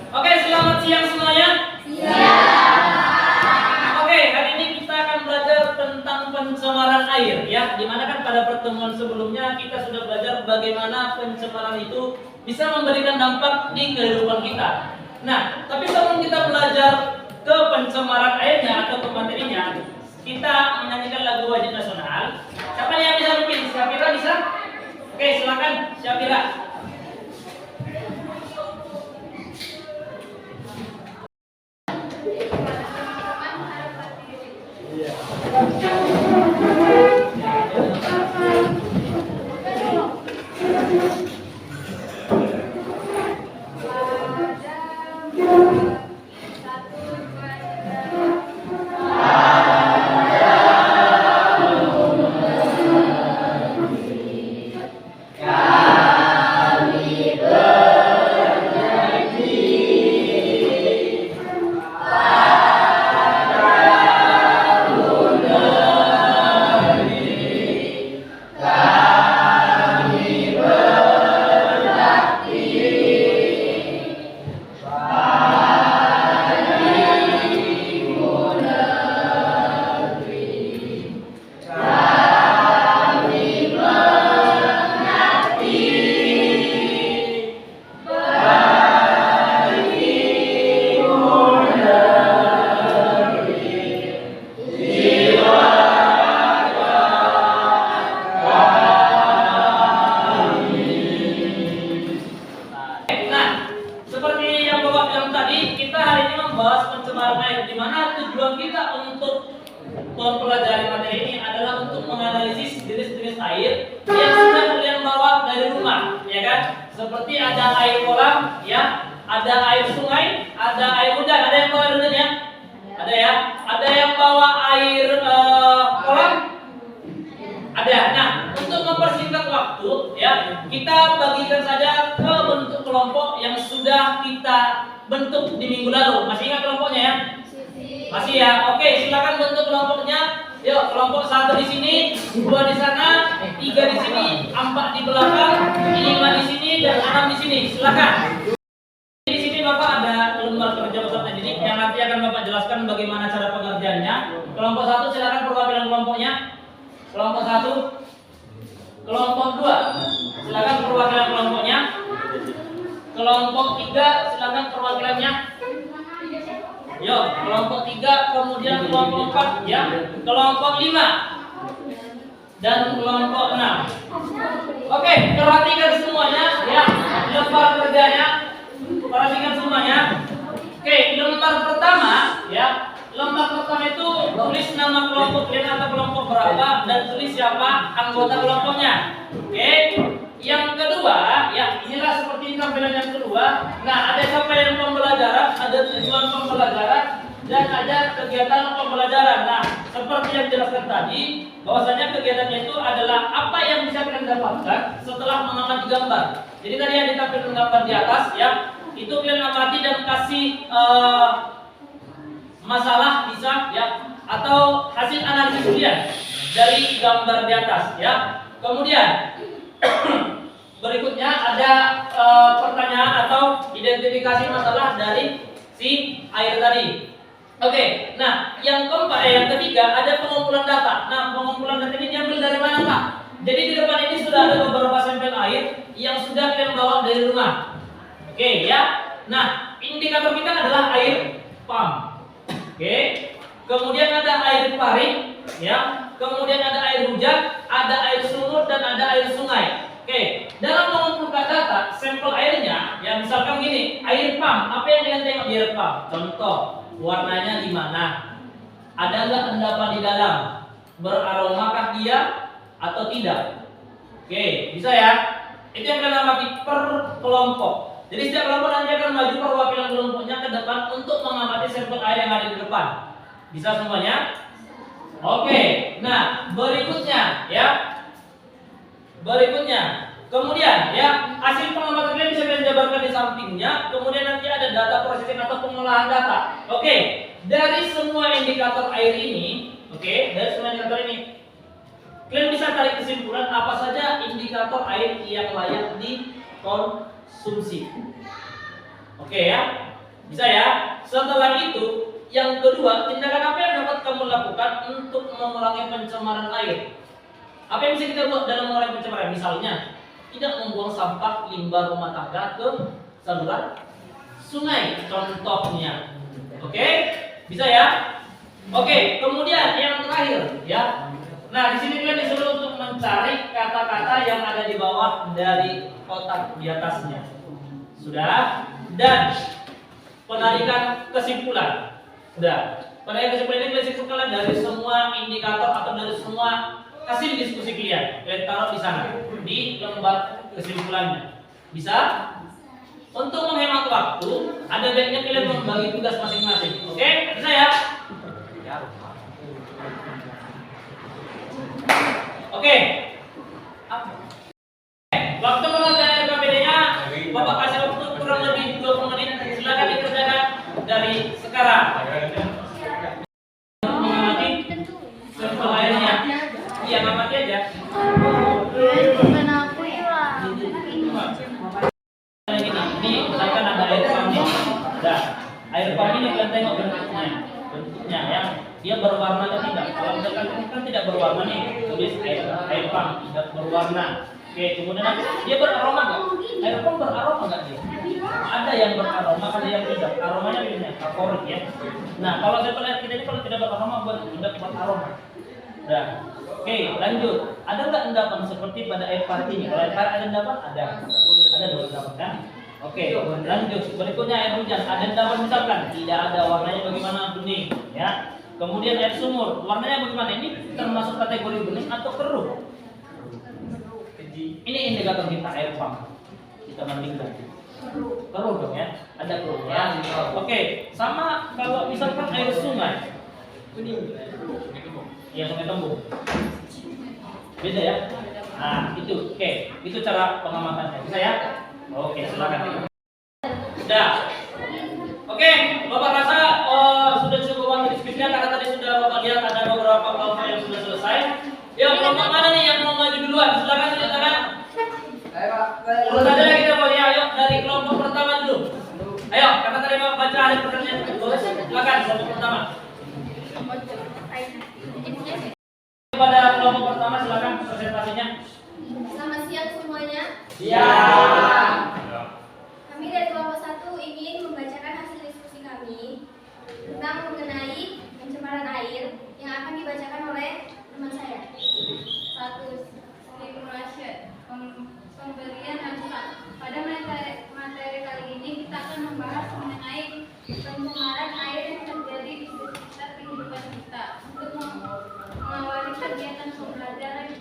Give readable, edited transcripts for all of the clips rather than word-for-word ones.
Oke, selamat siang semuanya. Oke, hari ini kita akan belajar tentang pencemaran air ya. Dimana kan pada pertemuan sebelumnya kita sudah belajar bagaimana pencemaran itu bisa memberikan dampak di kehidupan kita. Nah, tapi sebelum kita belajar ke pencemaran airnya atau ke materinya, kita menyanyikan lagu wajib nasional. Siapa yang bisa memimpin? Syafira bisa? Oke, silakan Syafira. Mempelajari materi ini adalah untuk menganalisis jenis-jenis air yang sudah kalian bawa dari rumah, ya kan? Seperti ada air kolam, ya, ada air sungai, ada air hujan. Ada yang bawa air hujan ya? Ada ya? Ada yang bawa air kolam? Ada. Nah, untuk mempersingkat waktu, ya, kita bagikan saja ke bentuk kelompok yang sudah kita bentuk di minggu lalu. Masih ingat kelompoknya ya? Masih ya? Oke, silakan bentuk kelompoknya. Yuk, kelompok 1 di sini, 2 di sana, 3 di sini, 4 di belakang, 5 di sini, dan 6 di sini. Silakan. Di sini Bapak ada lembar kerja peserta didik yang nanti akan Bapak jelaskan bagaimana cara pengerjaannya. Kelompok 1 silakan perwakilan kelompoknya. Kelompok 1. Kelompok 2 silakan perwakilan kelompoknya. Kelompok 3 silakan perwakilannya. Yo, kelompok 3, kemudian kelompok 4, ya. Kelompok 5 dan kelompok 6. Oke, perhatikan semuanya, ya. Lembar kerjanya, perhatikan semuanya. Oke, lembar pertama, ya. Lembar pertama itu tulis nama kelompok kalian atau kelompok berapa dan tulis siapa anggota kelompoknya. Oke. Yang kedua, ya, inilah seperti tampilan yang kedua. Nah, ada capaian pembelajaran, ada tujuan pembelajaran, dan ada kegiatan pembelajaran. Nah, seperti yang dijelaskan tadi, bahwasanya kegiatannya itu adalah apa yang bisa kalian dapatkan setelah mengamati gambar. Jadi tadi yang ditampilkan gambar di atas, ya, itu kalian amati dan kasih masalah bisa, ya, atau hasil analisis kalian dari gambar di atas, ya. Kemudian berikutnya ada pertanyaan atau identifikasi masalah dari si air tadi. Oke, nah yang keempat, yang ketiga ada pengumpulan data. Nah, pengumpulan data ini diambil dari mana, Pak? Jadi di depan ini sudah ada beberapa sampel air yang sudah kalian bawa dari rumah. Oke, ya. Nah, indikator kita adalah air pump. Oke. Kemudian ada air paring, ya. Kemudian ada air hujan, ada air sumur, dan ada air sungai. Oke, dalam mengumpulkan data, sampel airnya, ya misalkan gini, air pump, apa yang kalian tengok di air pump? Contoh, warnanya gimana? Ada nggak endapan di dalam? Beraromakah dia atau tidak? Oke, bisa ya? Itu yang kalian amati per kelompok. Jadi setiap kelompok nanti akan maju perwakilan kelompoknya ke depan untuk mengamati sampel air yang ada di depan. Bisa semuanya? Oke, nah berikutnya, ya. Berikutnya, kemudian, ya, hasil pengamatan kalian bisa kalian jabarkan di sampingnya. Kemudian nanti ada data processing atau pengolahan data. Oke, dari semua indikator air ini, dari semua indikator ini, kalian bisa tarik kesimpulan apa saja indikator air yang layak dikonsumsi. Oke ya. Bisa ya? Setelah itu, yang kedua, tindakan apa yang dapat kamu lakukan untuk mengurangi pencemaran air? Apa yang bisa kita buat dalam mengurangi pencemaran? Misalnya, tidak membuang sampah limbah rumah tangga ke saluran sungai, contohnya. Oke? Bisa ya? Oke, kemudian yang terakhir ya. Nah, di sini kalian disuruh untuk mencari kata-kata yang ada di bawah dari kotak di atasnya. Sudah? Dan penarikan kesimpulan. Sudah. Penarikan kesimpulan ini kesimpulan dari semua indikator atau dari semua hasil diskusi kalian. Kalian taruh di sana di lembar kesimpulannya. Bisa? Untuk menghemat waktu, ada baiknya kalian membagi tugas masing-masing. Oke? Bisa ya? Oke. Waktu mengerjakan RKPD-nya, Bapak kasih waktu kurang lebih 20 menit. Silakan dikerjakan dari sekarang. Mengamati sampel airnya. Iya, ngamati aja. Ini misalkan ada air pump. Nah, air pump ini kalian tengok bentuknya ya. Dia berwarna atau tidak? Kalau misalkan ini kan tidak berwarna nih, tulis air pump tidak berwarna. Oke, kemudian dia beraroma nggak? Air pump beraroma nggak dia? Ada yang beraroma, ada yang tidak. Aromanya biasanya favorit ya. Nah, kalau sampel air kita ini kalau tidak beraroma, tidak beraroma. Nah, oke, lanjut. Ada nggak endapan seperti pada air pari ini? Kalau air pari ada endapan? Ada. Ada dua endapan kan? Oke, lanjut. Berikutnya air hujan. Ada endapan misalkan? Tidak ada, warnanya bagaimana? Bening, ya. Kemudian air sumur, warnanya bagaimana? Ini termasuk kategori bening atau keruh? Ini indikator kita air pump. Kita bandingkan. Keruh dong ya. Ada keruh ya. Oke, sama kalau misalkan air sungai. Ya, sungai Tembung. Beda ya. Nah, itu. Oke, itu cara pengamatannya. Bisa ya? Oke, silakan. Sudah. Oke, Bapak rasa sudah cukup waktu diskusinya karena tadi sudah Bapak lihat ada beberapa kelompok yang sudah selesai. Yuk, kelompok mana nih yang mau maju duluan? Silakan tunjuk tangan. Urut aja kita Pak ya. Ayo dari kelompok pertama dulu. Ayo, karena tadi Bapak baca ada pertanyaan. Silakan kelompok pertama. Pada kelompok pertama silakan presentasinya. Selamat siang semuanya. Siang. Kami dari kelompok 1 ingin membacakan hasil diskusi kami tentang mengenai pencemaran air yang akan dibacakan oleh teman saya. 1. Stimulation, pemberian rasa. Pada materi kali ini kita akan membahas mengenai pencemaran air yang terjadi di sekitar kehidupan kita. Untuk mengawali kegiatan pembelajaran,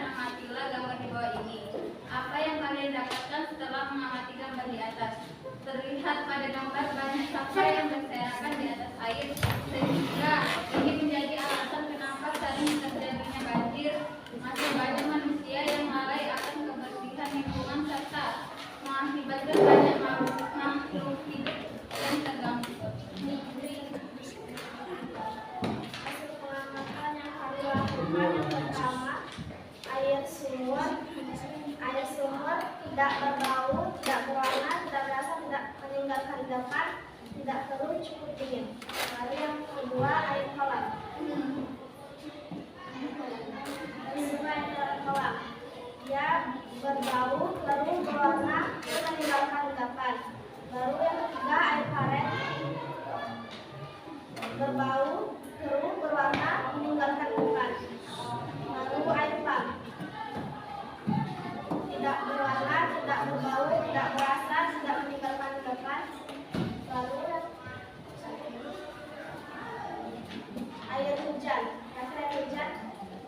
amatilah gambar di bawah ini. Apa yang kalian dapatkan setelah mengamati gambar di atas? Terlihat pada gambar banyak sampah yang berserakan di atas air, sehingga ini menjadi alasan kenapa sering terjadinya banjir. Masih banyak manusia yang lalai akan kebersihan lingkungan serta mengakibatkan banyak makhluk hidup yang terganggu. Hasil pengamatan yang kami lakukan yang pertama, air sumur tidak berbau, tidak berwarna, tidak berasa, tidak meninggalkan endapan, tidak keruh, cukup dingin. Lalu yang kedua, air kolam. Sungai kolam, dia berbau, keruh, berwarna, dan meninggalkan endapan. Lalu yang ketiga, air karet, berbau, keruh, berwarna, meninggalkan endapan. Lalu air pump, tidak berwarna, tidak berbau, tidak berasa, tidak meninggalkan endapan. Lalu air hujan,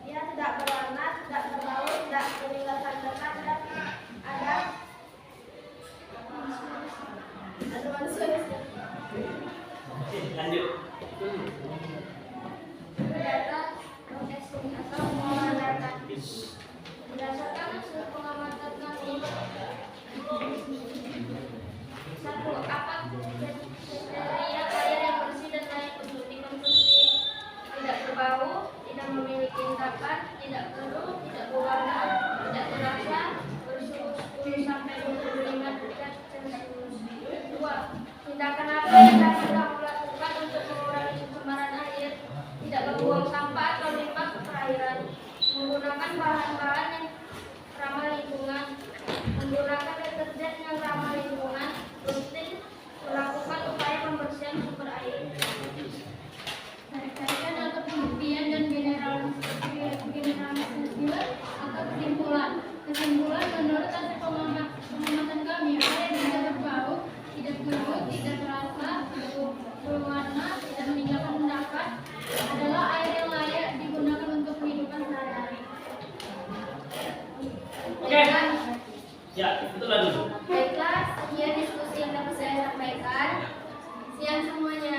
dia tidak berwarna, tidak berbau, tidak meninggalkan endapan, dan ada unsur. Lanjut. Data testing atau pengamatan. Berdasarkan hasil pengamatan kami, 1. Apa kriteria air yang bersih dan layak untuk dikonsumsi? Tidak berbau, tidak memiliki endapan, tidak keruh, tidak berwarna, tidak terasa, bersuhu 10 sampai 25 derajat Celcius. 2. membuang sampah atau limbah ke perairan, menggunakan bahan-bahan yang ramah lingkungan, menggunakan deterjen yang ramah lingkungan, rutin melakukan upaya pembersihan sumber air. Tarikan atau pembuktian dan generalisasi atau kesimpulan. Kesimpulan menurut hasil pengamatan kami, air yang tidak berbau, tidak berut, tidak terasa, berwarna, tidak meninggalkan endapan adalah air yang layak digunakan untuk kehidupan sehari-hari. Oke. Ya, itu dulu. Baiklah, sekian diskusi yang dapat saya sampaikan. Siang semuanya.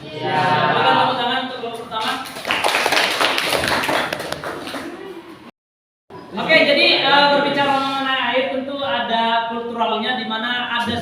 Ya, berikan tepuk tangan untuk kelompok pertama. Oke, jadi berbicara mengenai air tentu ada kulturalnya di mana ada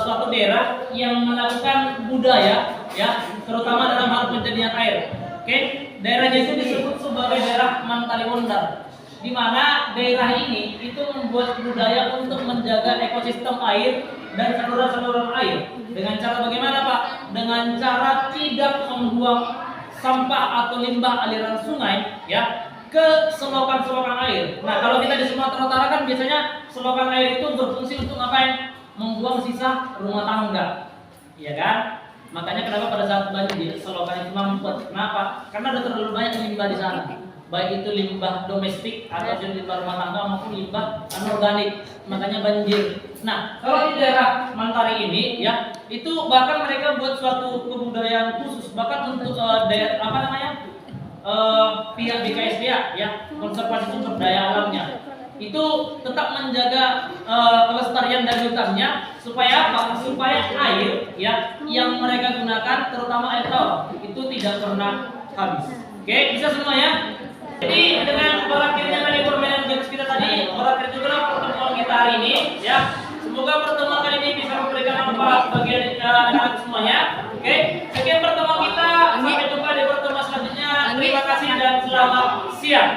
suatu daerah yang melakukan budaya ya, terutama dalam hal penjadian air. Oke, daerah itu disebut sebagai daerah Mantaliwondar, di mana daerah ini itu membuat budaya untuk menjaga ekosistem air dan saluran-saluran air dengan cara bagaimana, Pak? Dengan cara tidak membuang sampah atau limbah aliran sungai ya ke selokan-selokan air. Nah, kalau kita di Sumatera Utara kan biasanya selokan air itu berfungsi untuk ngapain? Membuang sisa rumah tangga. Iya kan? Makanya kenapa pada saat banjir selokan itu mampet. Kenapa? Karena ada terlalu banyak limbah di sana. Baik itu limbah domestik atau limbah rumah tangga maupun limbah anorganik. Makanya banjir. Nah, kalau di daerah Mantari ini ya, itu bahkan mereka buat suatu kebudayaan khusus bahkan untuk daerah apa namanya? Pihak BKSDA ya, konservasi sumber daya alamnya itu tetap menjaga kelestarian dan hutannya supaya apa? Supaya air ya yang mereka gunakan terutama air tawar itu tidak pernah habis. Oke, bisa semua ya. Jadi dengan berakhirnya tadi permainan games kita tadi, berakhir juga pertemuan kita hari ini ya. Semoga pertemuan kali ini bisa memberikan manfaat bagi anak-anak semuanya. Oke, sekian pertemuan kita. Sampai jumpa di pertemuan selanjutnya. Terima kasih dan selamat siang.